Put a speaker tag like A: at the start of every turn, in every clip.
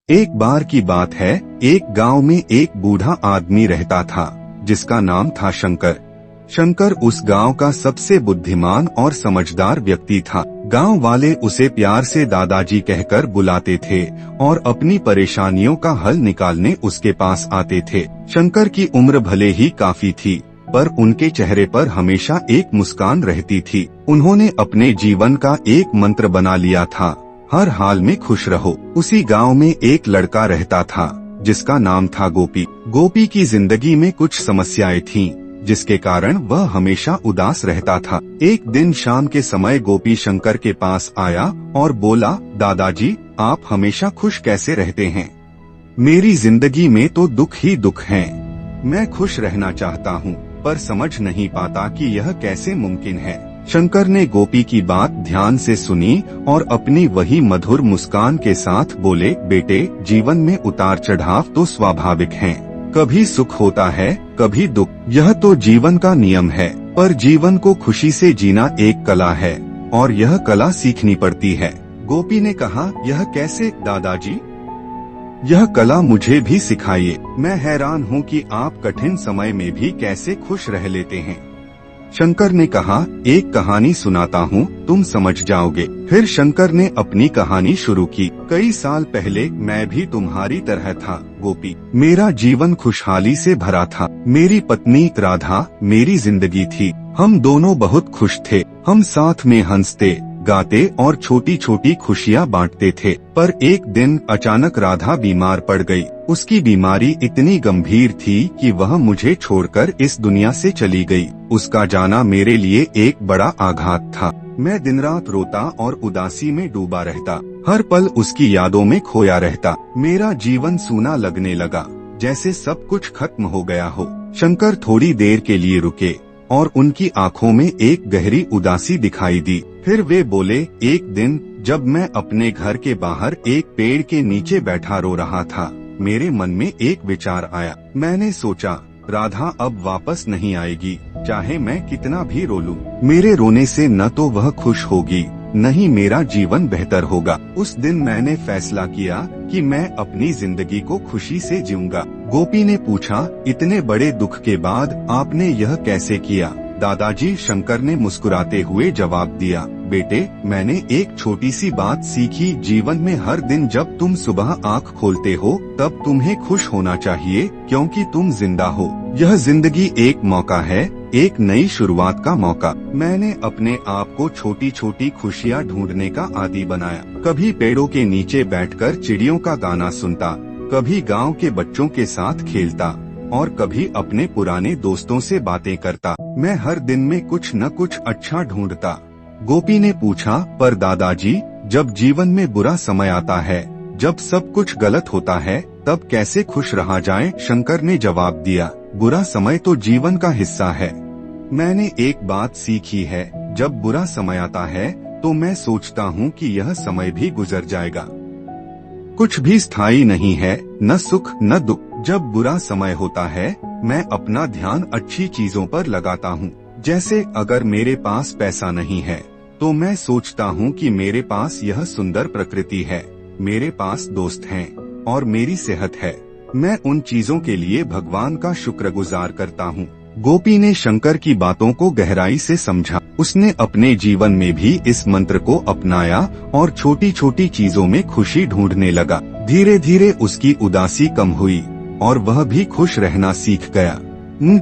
A: एक बार की बात है, एक गांव में एक बूढ़ा आदमी रहता था जिसका नाम था शंकर। शंकर उस गांव का सबसे बुद्धिमान और समझदार व्यक्ति था। गांव वाले उसे प्यार से दादाजी कहकर बुलाते थे और अपनी परेशानियों का हल निकालने उसके पास आते थे। शंकर की उम्र भले ही काफी थी, पर उनके चेहरे पर हमेशा एक मुस्कान रहती थी। उन्होंने अपने जीवन का एक मंत्र बना लिया था, हर हाल में खुश रहो। उसी गांव में एक लड़का रहता था जिसका नाम था गोपी। गोपी की जिंदगी में कुछ समस्याएं थीं, जिसके कारण वह हमेशा उदास रहता था। एक दिन शाम के समय गोपी शंकर के पास आया और बोला, दादाजी, आप हमेशा खुश कैसे रहते हैं? मेरी जिंदगी में तो दुख ही दुख हैं। मैं खुश रहना चाहता हूँ, पर समझ नहीं पाता कि यह कैसे मुमकिन है। शंकर ने गोपी की बात ध्यान से सुनी और अपनी वही मधुर मुस्कान के साथ बोले, बेटे, जीवन में उतार चढ़ाव तो स्वाभाविक हैं। कभी सुख होता है, कभी दुख, यह तो जीवन का नियम है। पर जीवन को खुशी से जीना एक कला है और यह कला सीखनी पड़ती है। गोपी ने कहा, यह कैसे दादाजी? यह कला मुझे भी सिखाइए। मैं हैरान हूँ कि आप कठिन समय में भी कैसे खुश रह लेते हैं। शंकर ने कहा, एक कहानी सुनाता हूँ, तुम समझ जाओगे। फिर शंकर ने अपनी कहानी शुरू की। कई साल पहले मैं भी तुम्हारी तरह था गोपी। मेरा जीवन खुशहाली से भरा था। मेरी पत्नी राधा मेरी जिंदगी थी। हम दोनों बहुत खुश थे। हम साथ में हंसते, गाते और छोटी छोटी खुशियाँ बांटते थे। पर एक दिन अचानक राधा बीमार पड़ गई। उसकी बीमारी इतनी गंभीर थी कि वह मुझे छोड़कर इस दुनिया से चली गई। उसका जाना मेरे लिए एक बड़ा आघात था। मैं दिन रात रोता और उदासी में डूबा रहता। हर पल उसकी यादों में खोया रहता। मेरा जीवन सूना लगने लगा, जैसे सब कुछ खत्म हो गया हो। शंकर थोड़ी देर के लिए रुके और उनकी आंखों में एक गहरी उदासी दिखाई दी। फिर वे बोले, एक दिन जब मैं अपने घर के बाहर एक पेड़ के नीचे बैठा रो रहा था, मेरे मन में एक विचार आया। मैंने सोचा, राधा अब वापस नहीं आएगी, चाहे मैं कितना भी रो लूं। मेरे रोने से न तो वह खुश होगी, न ही मेरा जीवन बेहतर होगा। उस दिन मैंने फैसला किया कि मैं अपनी जिंदगी को खुशी से जीऊंगा। गोपी ने पूछा, इतने बड़े दुख के बाद आपने यह कैसे किया? दादाजी, शंकर ने मुस्कुराते हुए जवाब दिया, बेटे, मैंने एक छोटी सी बात सीखी। जीवन में हर दिन जब तुम सुबह आँख खोलते हो, तब तुम्हें खुश होना चाहिए, क्योंकि तुम जिंदा हो। यह जिंदगी एक मौका है, एक नई शुरुआत का मौका। मैंने अपने आप को छोटी छोटी खुशियाँ ढूंढने का आदी बनाया। कभी पेड़ों के नीचे बैठकर चिड़ियों का गाना सुनता, कभी गांव के बच्चों के साथ खेलता और कभी अपने पुराने दोस्तों से बातें करता। मैं हर दिन में कुछ न कुछ अच्छा ढूंढता। गोपी ने पूछा, पर दादाजी, जब जीवन में बुरा समय आता है, जब सब कुछ गलत होता है, तब कैसे खुश रहा जाए? शंकर ने जवाब दिया, बुरा समय तो जीवन का हिस्सा है। मैंने एक बात सीखी है, जब बुरा समय आता है तो मैं सोचता हूँ कि यह समय भी गुजर जाएगा। कुछ भी स्थायी नहीं है, न सुख न दुख। जब बुरा समय होता है, मैं अपना ध्यान अच्छी चीजों पर लगाता हूँ। जैसे अगर मेरे पास पैसा नहीं है, तो मैं सोचता हूँ कि मेरे पास यह सुंदर प्रकृति है, मेरे पास दोस्त हैं और मेरी सेहत है। मैं उन चीजों के लिए भगवान का शुक्रगुजार करता हूँ। गोपी ने शंकर की बातों को गहराई से समझा। उसने अपने जीवन में भी इस मंत्र को अपनाया और छोटी छोटी चीजों में खुशी ढूंढने लगा। धीरे धीरे उसकी उदासी कम हुई और वह भी खुश रहना सीख गया।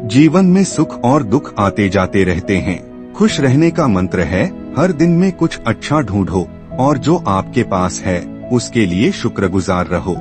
A: जीवन में सुख और दुख आते जाते रहते हैं। खुश रहने का मंत्र है, हर दिन में कुछ अच्छा ढूंढो और जो आपके पास है उसके लिए शुक्रगुजार रहो।